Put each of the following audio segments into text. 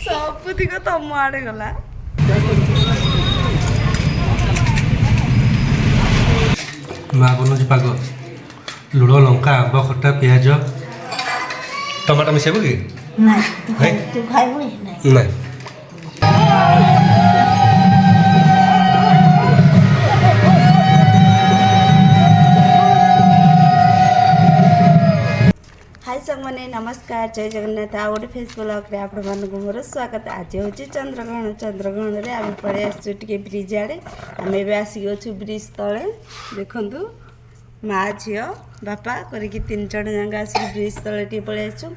ସବୁତିକ ତମ ଆଡେ ଗଲା। ମା ବନଉଛି ପାଗ ଲୁଣ ଲଙ୍କା ଆମ୍ବ ଖଟା ପିଆଜ ଟମାଟୋ ମିଶେଇବ କି? ନାଇଁ ତୁ ଖାଇବୁ ନାଇଁ। हाय सामने नमस्कार जय जगन्नाथ आ गोटे फेस ब्लॉग्रे आपण मानक मोर स्वागत। आज हूँ चंद्रग्रहण रे आम पड़े आसु टे ब्रिज आड़े आम ए आसिक अच्छु ब्रिज तले देखु माँ झील बापा करके 3 जण जाक आसिक ब्रिज तले टे पड़े आसु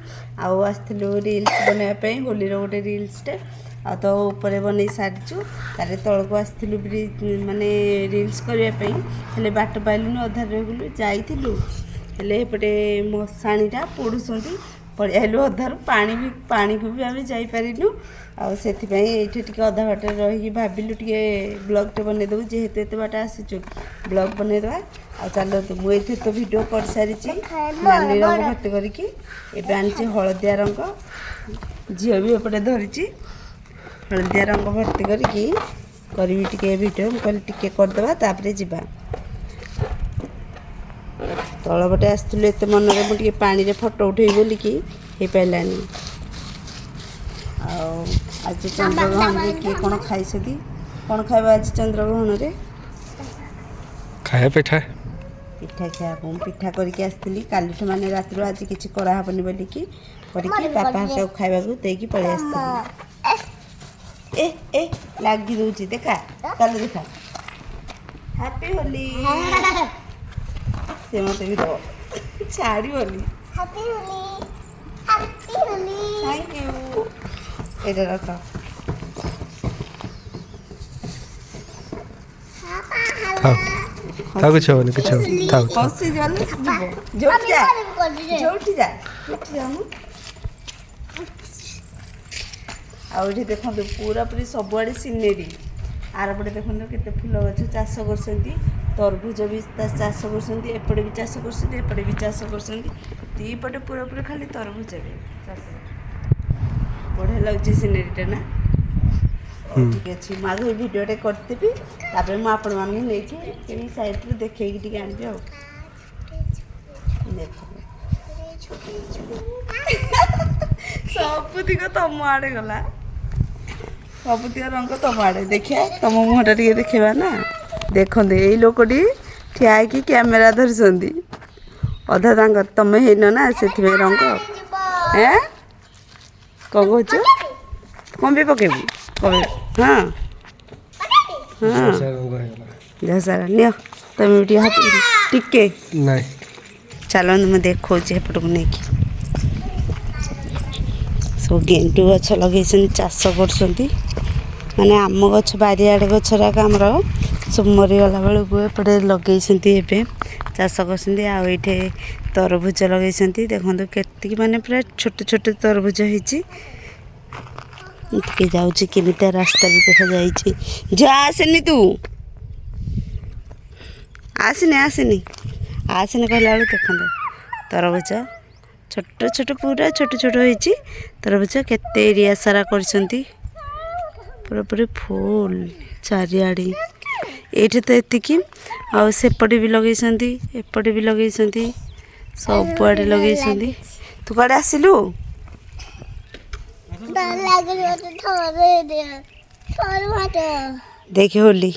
आसलु रिल्स बनवाई होली गोटे रिल्सटे आ तो ऊपर बन सारीचु तारे तलक आसलु ब्रिज माने रिल्स करने बाट पाइलुन अधार रहगलु जाइलु हेले एपटे मशाणीटा पोड़ुंट पड़ाइलु अधार पानी को भी आम जापरिलु आथिपाई ये अधा बाट रही भाविलु टे ब्लॉगटे बनईदेव जेहेतु एत बाट आसीचु ब्लॉग बनईदे आ चलतु मुझे तो वीडियो कर सारी नानी रंग भर्ती करके एवं आनी हलदिया रंग झील भी एपटे धरी हलदिया रंग भर्ती करके करी टे वीडियो टे करदे तापर जावा तलपटे आसलु एत मन में मुझे पानी रे फोटो उठे बोलिकी हो पारानी। आज चंद्रग्रहण रे किए कौन खाई कौन खाइबा आज चंद्रग्रहण रे खाया पिठा पिठा खाया पिठा करके आसती काली माने रात आज किसी कराहबनी बोलिकी करके बापा हाथ खावा देकी पलि आसती ए लगी दूची देखा कल देखा हैप्पी होली से मत भी दो छाड़ी होली थैंक यू ये रख कुछ होनी कुछ बस जोठी जा आउठी देखो पूरा पूरी सबुआड़े सिनेरी आर पटे देखो केते फूल गछ चाष कर तरभुज भी चाष करपटे भी चाष करपटे भी चाष करपटे पूरा पूरा खाली तरभुज भी चाष बढ़िया लगे सिनेरीटा ना ठीक अच्छे माघ भिडियोटे करती तापर मुझे आपण मैंने नहीं सैड्रे देखे आनबी आ सबुतिक तुम आड़े गला सबुतिक रंग तुम आड़े देखिए तुम मुहटा टे देखा ना देखते यही लोकटी ठिया कि कैमेरा धरती अधा तांकर तुम हेन ना से रंग ए कौन कौच कौन भी पकेबू हाँ हाँ देह सारा नियो तुम भी हाथ टिके नहीं चलो मैं देखा एपट को नहीं सब गेंडु गछ लगे चाष कर माने आम गछ बारियाड़े गछराक आमर सब मरीगला बेलू एपटे लगे चाष करते तरभुज लगे देखो के माने पूरा छोट छोट तरभुज होती जाऊँगी केमी रास्ता भी देखा जाइए जो आसनी तू आसनी आसनी आसनी कहला बेलू देख तरभुज छोट छोट पूरा छोट छोट होती तरभुज केते एरिया सारा कर पूरा पूरी फुल चारिआड़े ये तो एतिकी आसेपटे भी लगे एपटे भी लगे सबुआड़े लगे तू कड़े आसिलु देखे होली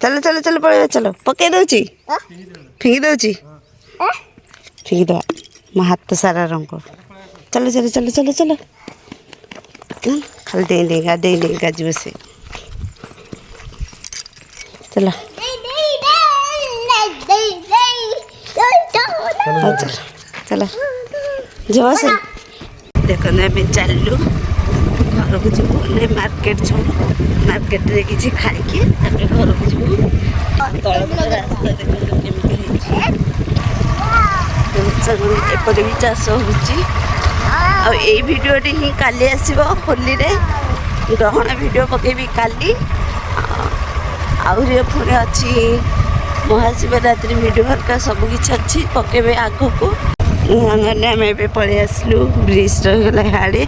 चलो चलो चलो पड़ेगा चलो पकई दूची फिंगी दूची फिंगी दवा मो हाथ सारा रंग चलो चलो चलो चलो चलो खाली दे गाजी बसे चलो चलो चलो जो से देखो चलू घर को जीव मार्केट छू मार्केट रे किसी खाइकी घर को जीव तल रास्ता देखो एपटे भी चाष होडियोटी ही काली आसो होली रे ग्रहण वीडियो पकेबी काली आहरी पुणी अच्छी महाशिवरात्रि वीडियो हरका सबकि अच्छी पकेबे आग को ସାଙ୍ଗରେ ଆମେ ଏବେ ପଳେଇ ଆସିଲୁ ବ୍ରିଜ ରହିଗଲା ହାଡ଼େ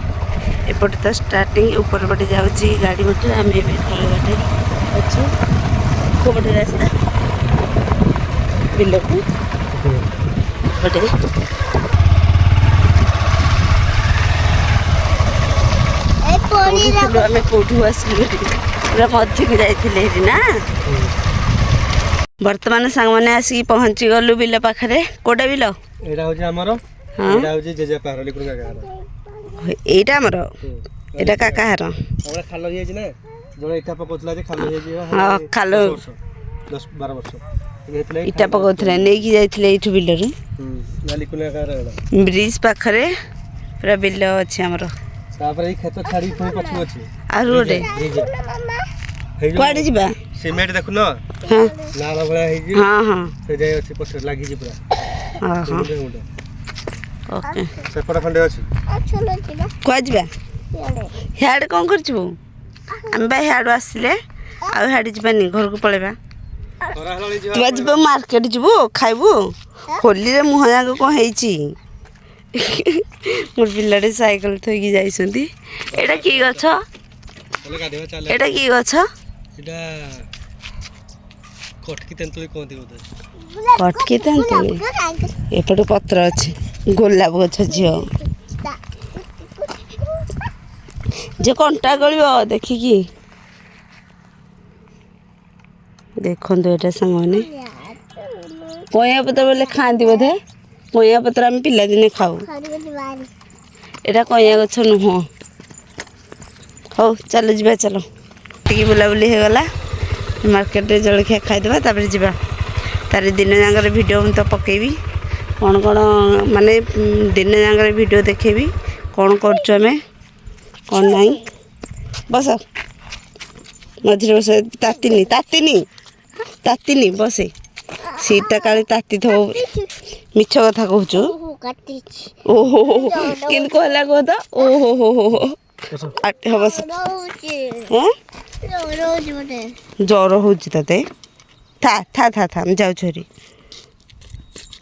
ଏପଟେ ତ ଷ୍ଟାର୍ଟିଂ ଉପର ପଟେ ଯାଉଛି ଗାଡ଼ି ମଟର ଆମେ ଏବେ ତଳ ବାଟେ ଅଛୁ କୋଉ ପଟେ ରାସ୍ତା ବିଲକୁ ପଟେ ଆମେ କୋଉଠୁ ଆସିଲୁ ପୁରା ମଝିକୁ ଯାଇଥିଲେ ହେରି ନା ବର୍ତ୍ତମାନ ସାଙ୍ଗମାନେ ଆସିକି ପହଞ୍ଚି ଗଲୁ ବିଲ ପାଖରେ କୋଉଟା ବିଲ ଏଇଟା ହଉଛି ଆମର ଏଇଟା ହଉଛି ଜେଜେବାପା ଘର ଲିକୁନ କାକା ଘର ଏଇଟା ଆମର ଏଇଟା କାକା ଘର ଆମର ଖାଲ ହେଇଯାଇଛି ନା ଜଣେ ଇଟା ପକଉଥିଲା ଯେ ଖାଲ ହେଇଯାଇଛି ହଁ ଖାଲ 10-12 ବର୍ଷ ଇଟା ପକଉଥିଲେ ନେଇକି ଯାଇଥିଲେ ଏଇଠୁ ବିଲରୁ ଲିକୁନ କାକା ଘର ବ୍ରିଜ ପାଖରେ ପୁରା ବିଲ ଅଛି ଆମର ତାପରେ ଏଇ କ୍ଷେତ ଛାଡ଼ି ପୁଣି ପଛକୁ ଅଛି ଆଉ ଗୋଟେ କୁଆଡ଼େ ଯିବା ସିମେଣ୍ଟ ଦେଖୁନ ହଁ ନାଳ ଭଳିଆ ହେଇଛି ହଁ ହଁ ସେ ଯାଇ ଅଛି ପଛରେ ଲାଗିଛି ପୁରା ହଁ ହଁ ଓକେ ସେପଟ ଖଣ୍ଡେ ଅଛି କୁଆଡ଼େ ଯିବା ହିଆଡ଼େ କ'ଣ କରିଛୁ ଆମେ ବା ହିଆଡ଼ୁ ଆସିଲେ ଆଉ ହିଆଡ଼େ ଯିବାନି ଘରକୁ ପଳେଇବା ତୁ ଆଜି ଯିବୁ ମାର୍କେଟ ଯିବୁ ଖାଇବୁ ହୋଲିରେ ମୁହଁ ଯାକ କ'ଣ ହେଇଛି ମୋର ପିଲାଟେ ସାଇକେଲ ଥୋଇକି ଯାଇଛନ୍ତି ଏଇଟା କି ଗଛ ଏଇଟା କି ଗଛ ଏଇଟା କଟକି ତେନ୍ତୁଳି କୁହନ୍ତି ବୋଧେ କଟକି ତେନ୍ତୁଳି ଏପଟେ ପତ୍ର ଅଛି ଗୋଲାପ ଗଛ ଝିଅ ଯେ କଣ୍ଟା ଗଳିବ ଦେଖିକି ଦେଖନ୍ତୁ ଏଇଟା ସାଙ୍ଗମାନେ କଇଁଆ ପତ୍ର ବୋଲେ ଖାଆନ୍ତି ବୋଧେ କଇଁଆ ପତ୍ର ଆମେ ପିଲାଦିନେ ଖାଉ ଏଇଟା କଇଁଆ ଗଛ ନୁହଁ ହଉ ଚାଲ ଯିବା ଚାଲ ଟିକେ ବୁଲାବୁଲି ହେଇଗଲା ମାର୍କେଟରେ ଜଳଖିଆ ଖାଇଦେବା ତାପରେ ଯିବା ତାର ଦିନ ଯାକର ଭିଡ଼ିଓ ମୁଁ ତ ପକେଇବି କ'ଣ କ'ଣ ମାନେ ଦିନ ଯାକର ଭିଡ଼ିଓ ଦେଖେଇବି କ'ଣ କରୁଛୁ ଆମେ କ'ଣ ନାହିଁ ବସ ମଝିରେ ବସ ତାତିନି ବସେ ସିଟ୍ଟା କାଳେ ତାତିଥିବ ମିଛ କଥା କହୁଛୁ ଓହୋ କେମିତି କହିଲା କୁହ ତ ଓହୋ ହବ ଜ୍ୱର ହେଉଛି ତତେ ଥା ମୁଁ ଯାଉଛି ହେରି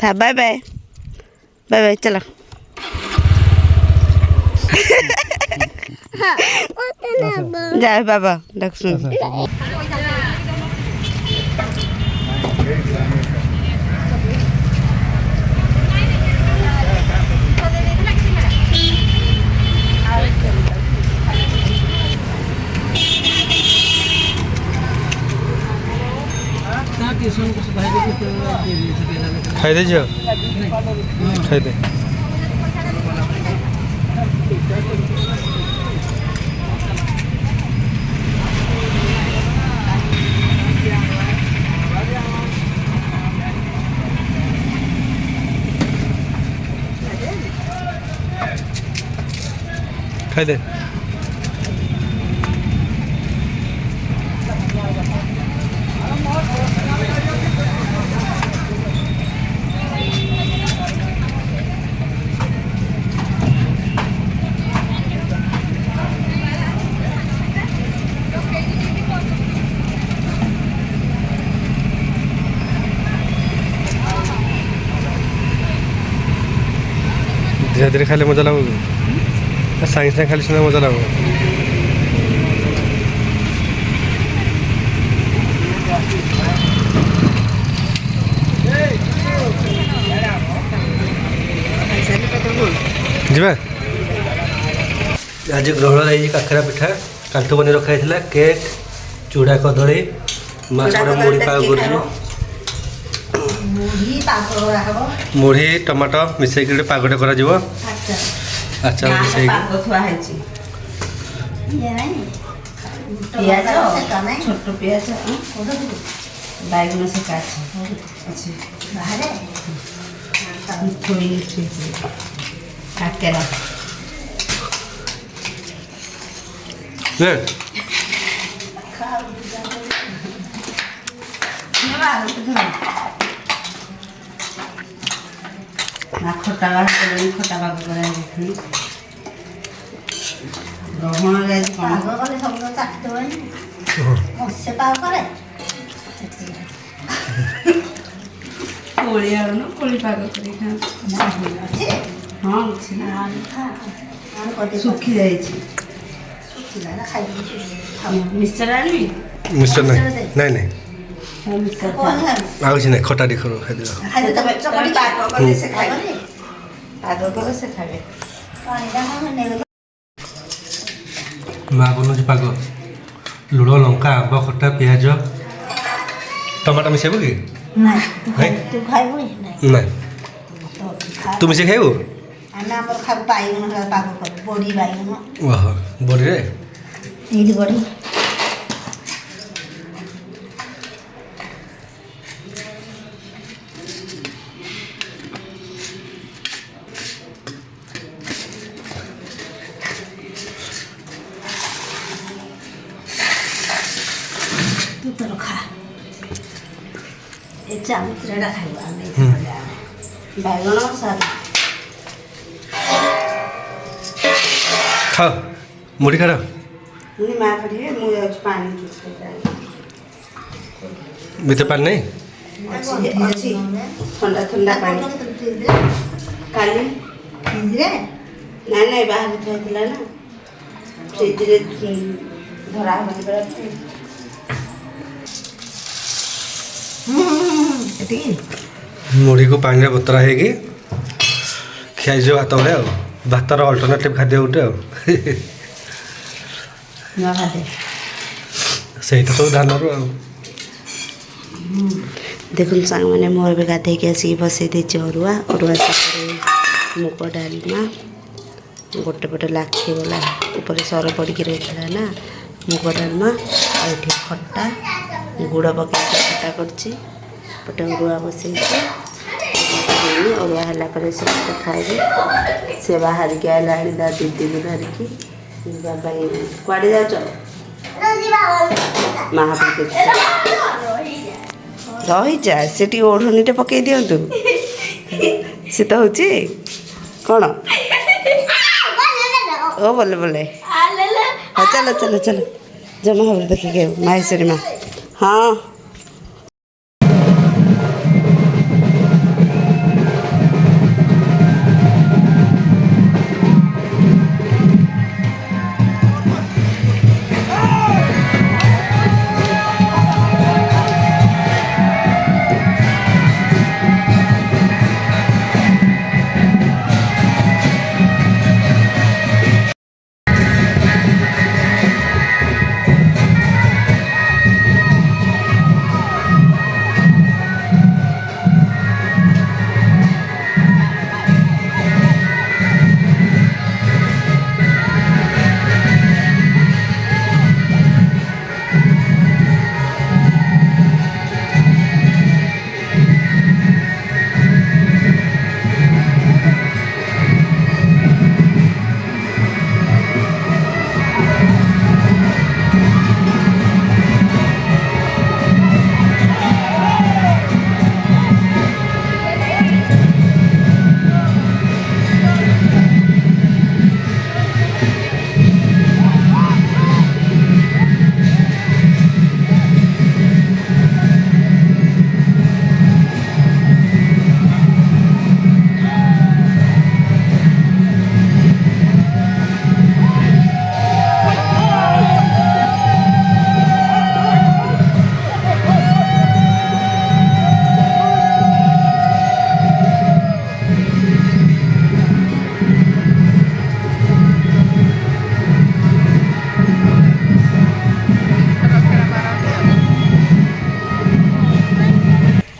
ଥା ବାଏ ଚାଲ ଯା ବାବା ଡାକୁଛନ୍ତି ଖାଇଦେ ଝିଅ ଖାଇଦେ ଖାଇଦେ धीरे धीरे खाली मजा लगो साइंस ने खाली सुना मजा लगो ଯିବା ଆଜି ଗ୍ରହଣ ହେଇଛି କାକରା ପିଠା କାଠ ବନେଇ ରଖା ହେଇଥିଲା କେକ୍ ଚୁଡ଼ା କଦଳୀ ମାଛର ମୁଢ଼ି ପାଗ କରୁଛୁ ମୁଢ଼ି ଟମାଟୋ ମିଶେଇକି ଗୋଟେ ପାଗଟେ କରାଯିବ ଆଚାର ମିଶେଇକି ପିଆଜ ଛୋଟ ପିଆଜ ବାଇଗଣ ସେକା ଅଛି କାକେରା ନା ଖଟା ପାଗ କରାଯାଇଛି ଗ୍ରହଣରେ ଆଜି କ'ଣ ସବୁ ଚାଖିଦେବନି ସେ ପାଗ କରେ କୋଳି ଆଳୁ ନା କୋଳି ପାଗ କରି ଖାଆନ୍ତି। ହଁ ଅଛି ନା ଶୁଖି ଯାଇଛି। ମିକ୍ସଚର ଆଣିବି? ମିଶ୍ଚର ନାହିଁ ନାଇଁ ନାଇଁ ହଁ ମିକ୍ସଚର ଆଉ କିଛି ନାହିଁ ଖଟା ଟିକେ ଖାଇଦେବା ପାଗ କଲେ ସେ ଖାଇବେ। ପାଗ କଲେ ସେ ଖାଇବେ। ମା ବନଉଛି ପାଗ ଲୁଣ ଲଙ୍କା ଆମ୍ବ ଖଟା ପିଆଜ ଟମାଟୋ ମିଶେଇବୁ କି? ତୁ ଖାଇବୁ ନାଇଁ ନାଇଁ ତୁ ମିଶେଇ ଖାଇବୁ? ଆମେ ଆମର ଖାଉ ବାଇଗଣ ପାଗ କରୁ ବଡ଼ି ବାଇଗଣ ଓହୋ ବଡ଼ିରେ ଏଇଠି ବଡ଼ି ତୁ ତୋର ଖା ଏ ଚାମଚଟା ଖାଇବ ଆମେ ବାଇଗଣ ଶାଗ ଖାଅ ମୁଢ଼ି ଖାଅ ମୁଁ ମା କରିବେ ମୁଁ ଯାଉଛି ପାଣି ଭିତରେ ପାଣି ନାହିଁ ଅଛି ଥଣ୍ଡା ଥଣ୍ଡା ପାଣି କାଲି ଫ୍ରିଜରେ ନାଇଁ ନାଇଁ ବାହାରେ ଥୁଆଥିଲା ନା ଫ୍ରିଜରେ ଧରା ହେବନି ପରା ଏତିକି ମୁଢ଼ିକୁ ପାଣିରେ ବତରା ହେଇକି ଖିଆଯିବ ଭାତ ଭଳିଆ ଆଉ ଭାତର ଅଲ୍ଟରନେଟିଭ୍ ଖାଦ୍ୟ ଗୋଟେ ଆଉ ନୂଆ ଖାଦ୍ୟ ସେଇଟା ସବୁ ଧାନରୁ ଆଉ ଦେଖନ୍ତୁ ସାଙ୍ଗମାନେ ମୁଁ ଏବେ ଗାଧେଇକି ଆସିକି ବସେଇ ଦେଇଛି ଅରୁଆ ସାଥିରେ ମୁଗ ଡାଲମା ଗୋଟେ ପଟେ ଲାଖିଗଲା ଉପରେ ସର ପଡ଼ିକି ରହିଥିଲା ନା ମୁଗ ଡାଲମା ଆଉ ଏଠି ଖଟା ଗୁଡ଼ ପକେଇକି ଖଟା କରିଛି ଗୋଟେ ଅରୁଆ ବସେଇଛି ଅରୁଆ ହେଲା ପରେ ସେ ଗୋଟେ ଖାଇବେ ସେ ବାହାରିକି ଆଇଲାଣି ତା ଦିଦିକୁ ଧରିକି ଯିବା ପାଇଁ କୁଆଡ଼େ ଯାଉଛ ମହାପ୍ରଭୁ ରହିଯା ସେଠି ଓଢ଼ଣୀଟେ ପକେଇ ଦିଅନ୍ତୁ ଶୀତ ହେଉଛି କ'ଣ ଓ ବୋଲେ ବୋଲେ ହଁ ଚାଲ ଚାଲ ଚାଲ ଜମା ଭାବରେ ଦେଖିକି ମାହେଶ୍ୱରୀ ମା ହଁ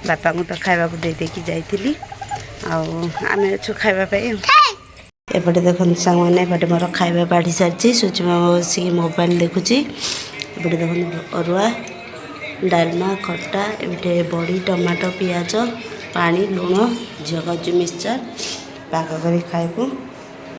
ବାପାଙ୍କୁ ତ ଖାଇବାକୁ ଦେଇ ଦେଇକି ଯାଇଥିଲି ଆଉ ଆମେ ଅଛୁ ଖାଇବା ପାଇଁ ଏପଟେ ଦେଖନ୍ତୁ ସାଙ୍ଗମାନେ ଏପଟେ ମୋର ଖାଇବା ବାଢ଼ି ସାରିଛି ସୂଚି ମାମା ବସିକି ମୋବାଇଲ ଦେଖୁଛି ଏପଟେ ଦେଖନ୍ତୁ ଅରୁଆ ଡାଲମା ଖଟା ଏପଟେ ବଡ଼ି ଟମାଟୋ ପିଆଜ ପାଣି ଲୁଣ ଝିଅ ଖାଉଛି ମିକ୍ସଚର ପାଗ କରି ଖାଇବୁ